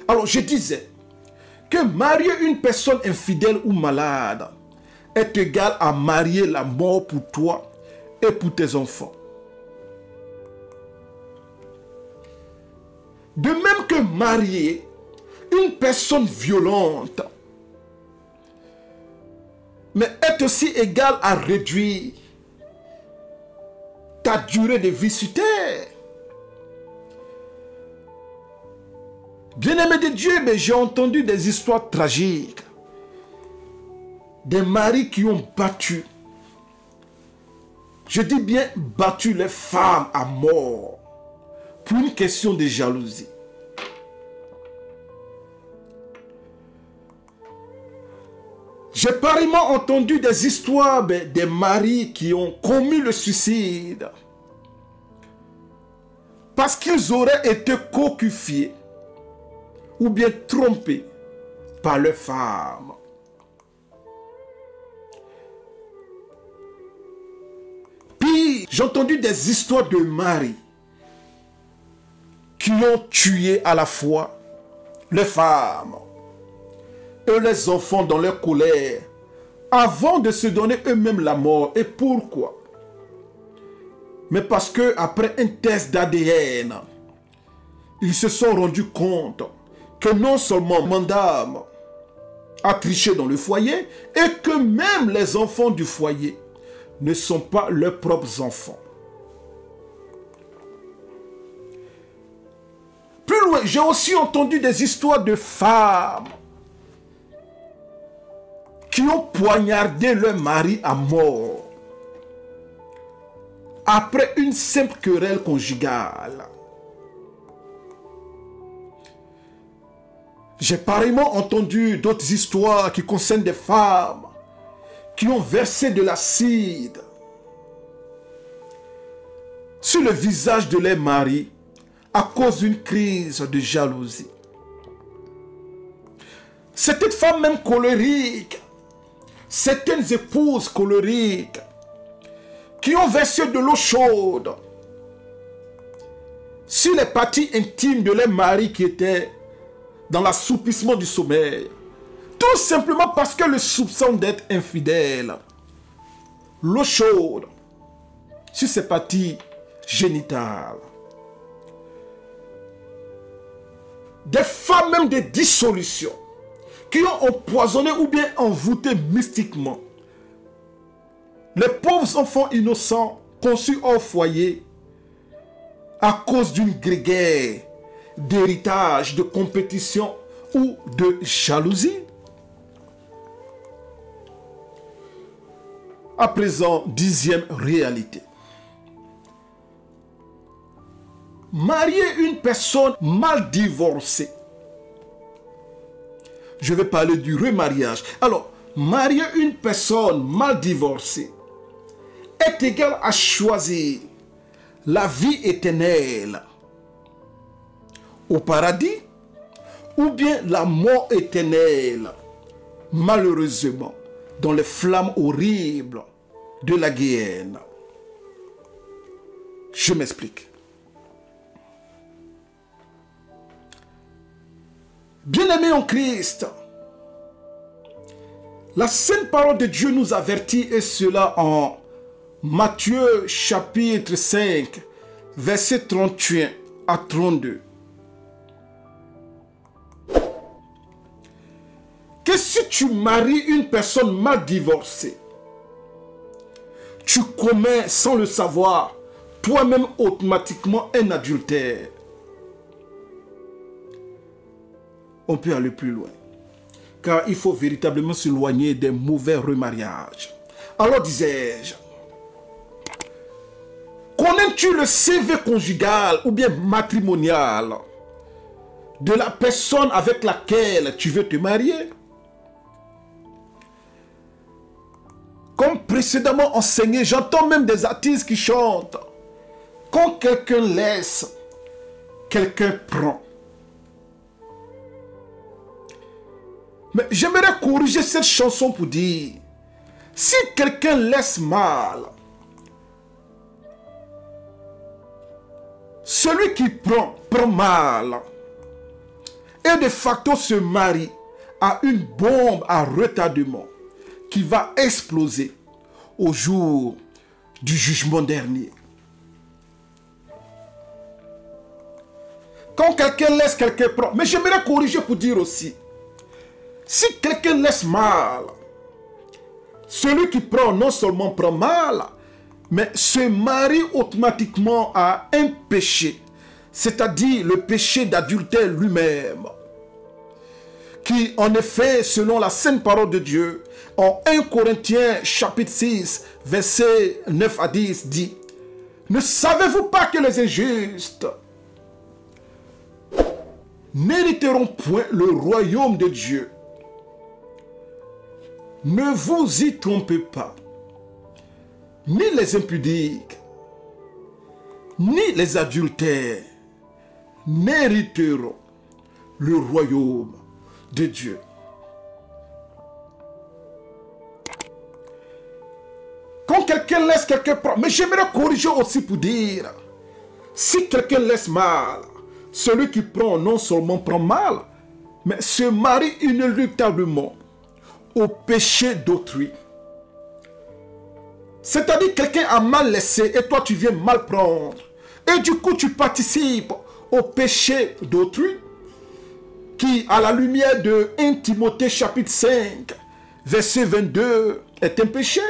Alors je disais que marier une personne infidèle ou malade est égal à marier la mort pour toi et pour tes enfants. De même que marier une personne violente, mais est aussi égal à réduire ta durée de vie sur terre. Bien-aimé de Dieu, mais j'ai entendu des histoires tragiques. Des maris qui ont battu, je dis bien battu les femmes à mort pour une question de jalousie. J'ai pareillement entendu des histoires des maris qui ont commis le suicide parce qu'ils auraient été cocufiés ou bien trompés par leurs femmes. Puis, j'ai entendu des histoires de maris qui ont tué à la fois les femmes et les enfants dans leur colère avant de se donner eux-mêmes la mort. Et pourquoi? Mais parce que après un test d'ADN, ils se sont rendus compte que non seulement madame a triché dans le foyer et que même les enfants du foyer ne sont pas leurs propres enfants. Plus loin, j'ai aussi entendu des histoires de femmes qui ont poignardé leur mari à mort après une simple querelle conjugale. J'ai pareillement entendu d'autres histoires qui concernent des femmes qui ont versé de l'acide sur le visage de leur mari à cause d'une crise de jalousie. Certaines femmes même colériques, certaines épouses colériques qui ont versé de l'eau chaude sur les parties intimes de leur mari qui étaient dans l'assoupissement du sommeil. Tout simplement parce que le soupçon d'être infidèle. L'eau chaude sur ses parties génitales. Des femmes même de dissolution qui ont empoisonné ou bien envoûté mystiquement les pauvres enfants innocents conçus hors foyer à cause d'une guerre d'héritage, de compétition ou de jalousie. À présent, 10e réalité. Marier une personne mal divorcée. Je vais parler du remariage. Alors, marier une personne mal divorcée est égal à choisir la vie éternelle au paradis ou bien la mort éternelle, malheureusement, dans les flammes horribles de la guéhenne. Je m'explique. Bien-aimés en Christ, la sainte parole de Dieu nous avertit, et cela en Matthieu chapitre 5, versets 31 à 32. Que si tu maries une personne mal divorcée, tu commets sans le savoir toi-même automatiquement un adultère. On peut aller plus loin, car il faut véritablement s'éloigner des mauvais remariages. Alors disais-je, connais-tu le CV conjugal ou bien matrimonial de la personne avec laquelle tu veux te marier? Comme précédemment enseigné, j'entends même des artistes qui chantent. Quand quelqu'un laisse, quelqu'un prend. Mais j'aimerais corriger cette chanson pour dire, si quelqu'un laisse mal, celui qui prend, prend mal. et de facto se marie à une bombe à retardement qui va exploser au jour du jugement dernier. Quand quelqu'un laisse quelqu'un prendre, mais j'aimerais corriger pour dire aussi, si quelqu'un laisse mal, celui qui prend non seulement prend mal, mais se marie automatiquement à un péché, c'est-à-dire le péché d'adultère lui-même, qui en effet, selon la sainte parole de Dieu, en 1 Corinthiens chapitre 6, versets 9 à 10, dit, « Ne savez-vous pas que les injustes n'hériteront point le royaume de Dieu? Ne vous y trompez pas. Ni les impudiques, ni les adultères n'hériteront le royaume de Dieu. » Quand quelqu'un laisse quelqu'un prendre, mais j'aimerais corriger aussi pour dire, si quelqu'un laisse mal, celui qui prend non seulement prend mal, mais se marie inéluctablement au péché d'autrui. C'est-à-dire quelqu'un a mal laissé et toi tu viens mal prendre. Et du coup tu participes au péché d'autrui qui, à la lumière de 1 Timothée chapitre 5, verset 22, est un péché.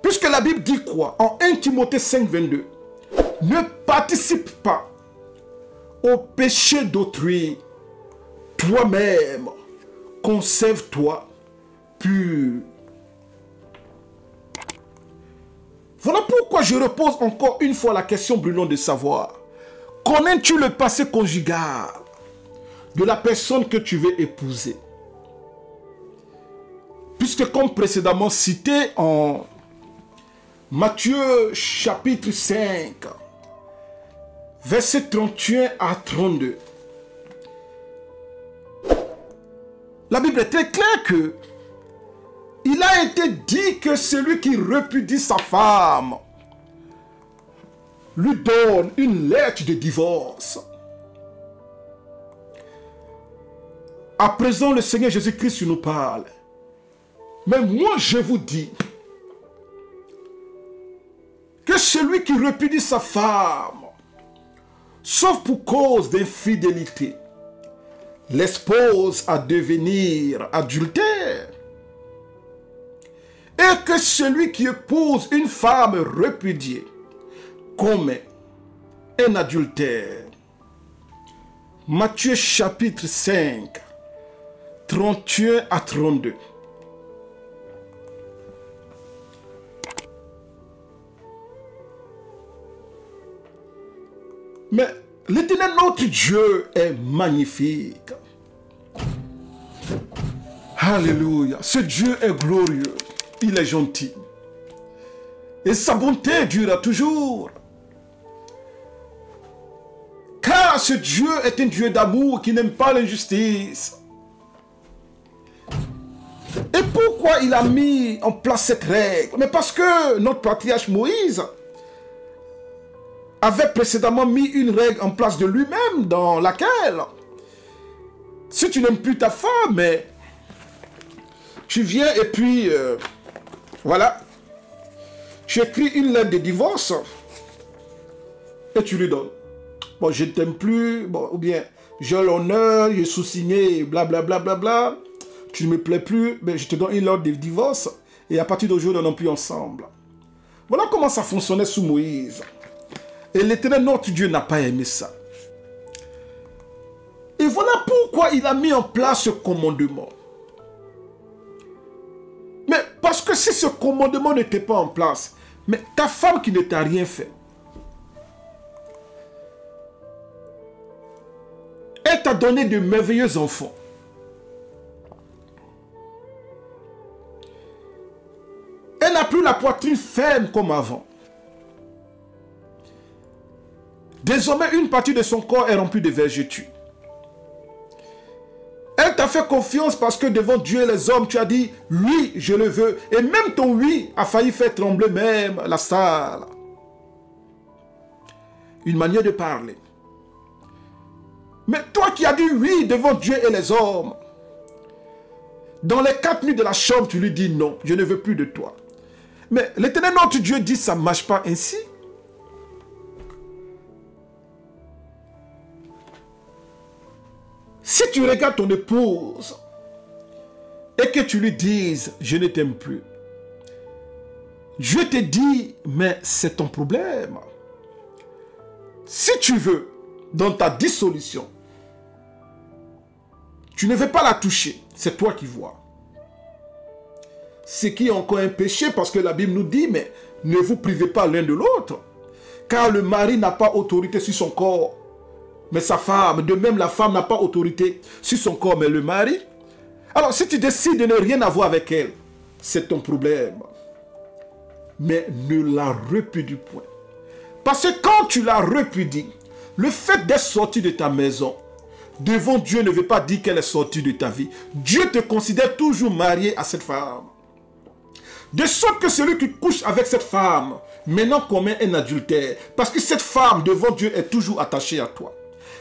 Puisque la Bible dit quoi? En 1 Timothée 5, 22, ne participe pas au péché d'autrui. Toi-même, conserve-toi pur. Voilà pourquoi je repose encore une fois la question brûlante de savoir, connais-tu le passé conjugal de la personne que tu veux épouser? Puisque comme précédemment cité en Matthieu chapitre 5, versets 31 à 32, la Bible est très claire que il a été dit que celui qui repudie sa femme lui donne une lettre de divorce. À présent, le Seigneur Jésus-Christ nous parle. Mais moi, je vous dis que celui qui repudie sa femme, sauf pour cause d'infidélité, l'expose à devenir adultère. Et que celui qui épouse une femme repudiée commet un adultère. Matthieu chapitre 5, 31 à 32. Mais l'Éternel notre Dieu est magnifique. Alléluia. Ce Dieu est glorieux. Il est gentil. Et sa bonté durera toujours. Car ce Dieu est un Dieu d'amour qui n'aime pas l'injustice. Et pourquoi il a mis en place cette règle? Mais parce que notre patriarche Moïse avait précédemment mis une règle en place de lui-même dans laquelle, si tu n'aimes plus ta femme, mais tu viens et puis, voilà, tu écris une lettre de divorce et tu lui donnes. Bon, je ne t'aime plus, bon, ou bien, j'ai l'honneur, j'ai sous-signé, blablabla, bla, bla, bla, tu ne me plais plus, mais je te donne une lettre de divorce et à partir d'aujourd'hui, on n'est plus ensemble. Voilà comment ça fonctionnait sous Moïse. Et l'Éternel notre Dieu n'a pas aimé ça. Et voilà pourquoi il a mis en place ce commandement. Mais parce que si ce commandement n'était pas en place, mais ta femme qui ne t'a rien fait, elle t'a donné de merveilleux enfants. Elle n'a plus la poitrine ferme comme avant. Désormais, une partie de son corps est remplie de vergetures. Elle t'a fait confiance parce que devant Dieu et les hommes, tu as dit, oui, je le veux. Et même ton oui a failli faire trembler même la salle. Une manière de parler. Mais toi qui as dit oui devant Dieu et les hommes, dans les 4 nuits de la chambre, tu lui dis non, je ne veux plus de toi. Mais l'Éternel notre Dieu dit ça ne marche pas ainsi. Si tu regardes ton épouse et que tu lui dises je ne t'aime plus, Dieu te dit mais c'est ton problème. Si tu veux, dans ta dissolution, tu ne veux pas la toucher, c'est toi qui vois. Ce qui est encore un péché parce que la Bible nous dit, mais ne vous privez pas l'un de l'autre. Car le mari n'a pas autorité sur son corps, mais sa femme. De même, la femme n'a pas autorité sur son corps, mais le mari. Alors, si tu décides de ne rien avoir avec elle, c'est ton problème. Mais ne la repudie point. Parce que quand tu la repudies, le fait d'être sorti de ta maison, devant Dieu ne veut pas dire qu'elle est sortie de ta vie. Dieu te considère toujours marié à cette femme. De sorte que celui qui couche avec cette femme, maintenant commet un adultère. Parce que cette femme, devant Dieu, est toujours attachée à toi.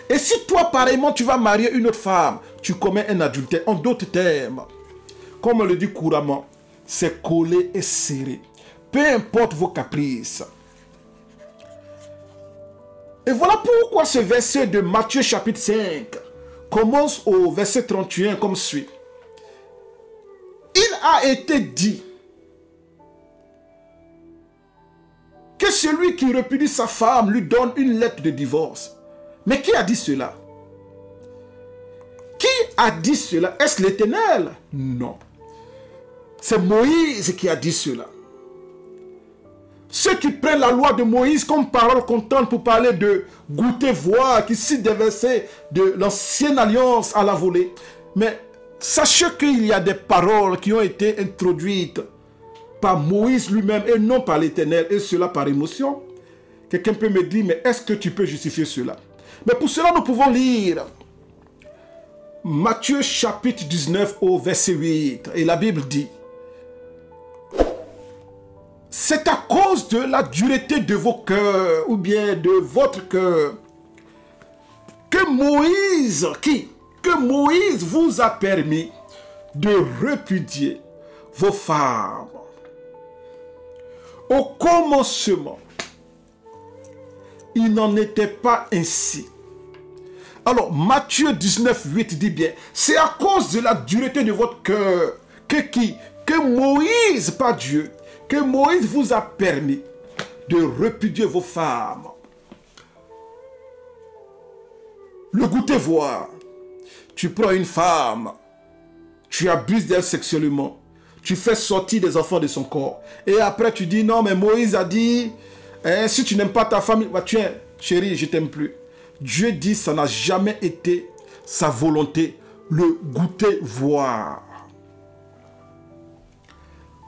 Et si toi, pareillement, tu vas marier une autre femme, tu commets un adultère. En d'autres termes, comme on le dit couramment, c'est collé et serré. Peu importe vos caprices. Et voilà pourquoi ce verset de Matthieu chapitre 5 commence au verset 31 comme suit. Il a été dit que celui qui repudie sa femme lui donne une lettre de divorce. Mais qui a dit cela? Qui a dit cela? Est-ce l'Éternel? Non. C'est Moïse qui a dit cela. Ceux qui prennent la loi de Moïse comme parole contente pour parler de goûter, voir, qui citent des versets de l'ancienne alliance à la volée. Mais sachez qu'il y a des paroles qui ont été introduites par Moïse lui-même et non par l'Éternel, et cela par émotion. Quelqu'un peut me dire, mais est-ce que tu peux justifier cela? Mais pour cela, nous pouvons lire Matthieu chapitre 19 au verset 8. Et la Bible dit, c'est à cause de la dureté de vos cœurs, ou bien de votre cœur, que Moïse vous a permis de repudier vos femmes. Au commencement, il n'en était pas ainsi. Alors, Matthieu 19, 8 dit bien, c'est à cause de la dureté de votre cœur que Moïse, pas Dieu, que Moïse vous a permis de repudier vos femmes. Le goûter voir. Tu prends une femme, tu abuses d'elle sexuellement, tu fais sortir des enfants de son corps. Et après tu dis, non mais Moïse a dit, si tu n'aimes pas ta femme, bah, tiens, chérie, je t'aime plus. Dieu dit, ça n'a jamais été sa volonté, le goûter voir.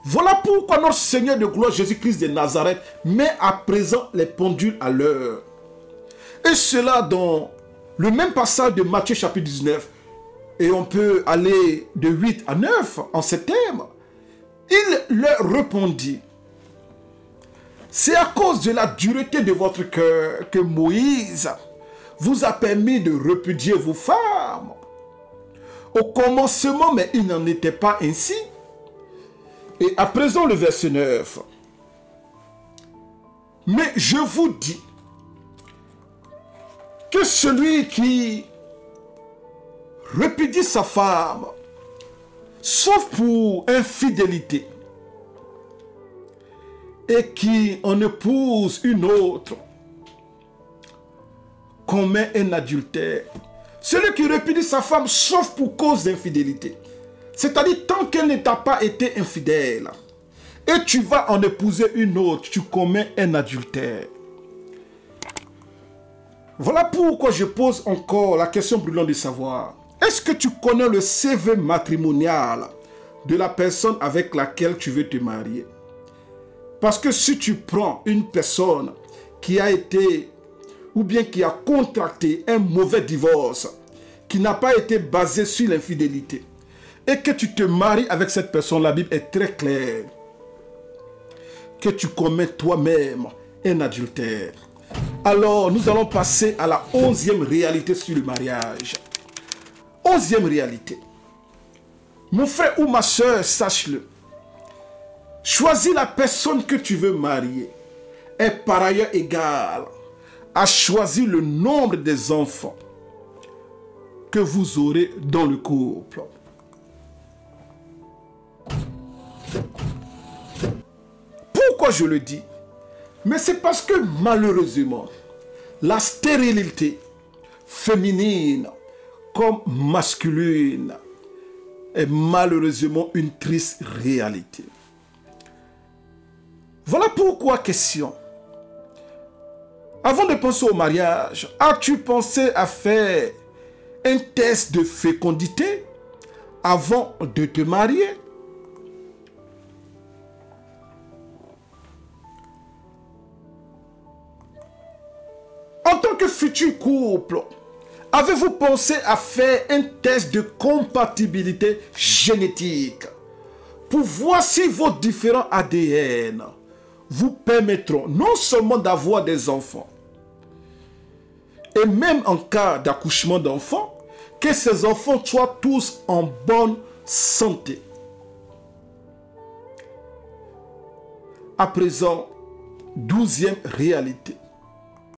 Voilà pourquoi notre Seigneur de gloire Jésus-Christ de Nazareth met à présent les pendules à l'heure. Et cela dans le même passage de Matthieu chapitre 19. Et on peut aller de 8 à 9 en ces termes. Il leur répondit, c'est à cause de la dureté de votre cœur que Moïse vous a permis de repudier vos femmes. Au commencement, mais il n'en était pas ainsi. Et à présent, le verset 9. Mais je vous dis que celui qui repudie sa femme, sauf pour infidélité, et qui en épouse une autre, commet un adultère. Celui qui repudie sa femme, sauf pour cause d'infidélité, c'est-à-dire tant qu'elle ne t'a pas été infidèle, et tu vas en épouser une autre, tu commets un adultère. Voilà pourquoi je pose encore la question brûlante de savoir, est-ce que tu connais le CV matrimonial de la personne avec laquelle tu veux te marier? Parce que si tu prends une personne qui a été, ou bien qui a contracté un mauvais divorce, qui n'a pas été basé sur l'infidélité, et que tu te maries avec cette personne, la Bible est très claire, que tu commets toi-même un adultère. Alors, nous allons passer à la 11e réalité sur le mariage. 11e réalité. Mon frère ou ma soeur, sache-le. Choisis la personne que tu veux marier est par ailleurs égal à choisir le nombre des enfants que vous aurez dans le couple. Pourquoi je le dis? Mais c'est parce que malheureusement, la stérilité féminine comme masculine est malheureusement une triste réalité. Voilà pourquoi question. Avant de penser au mariage, as-tu pensé à faire un test de fécondité avant de te marier? En tant que futur couple, avez-vous pensé à faire un test de compatibilité génétique pour voir si vos différents ADN vous permettront non seulement d'avoir des enfants, et même en cas d'accouchement d'enfants, que ces enfants soient tous en bonne santé. À présent, 12e réalité.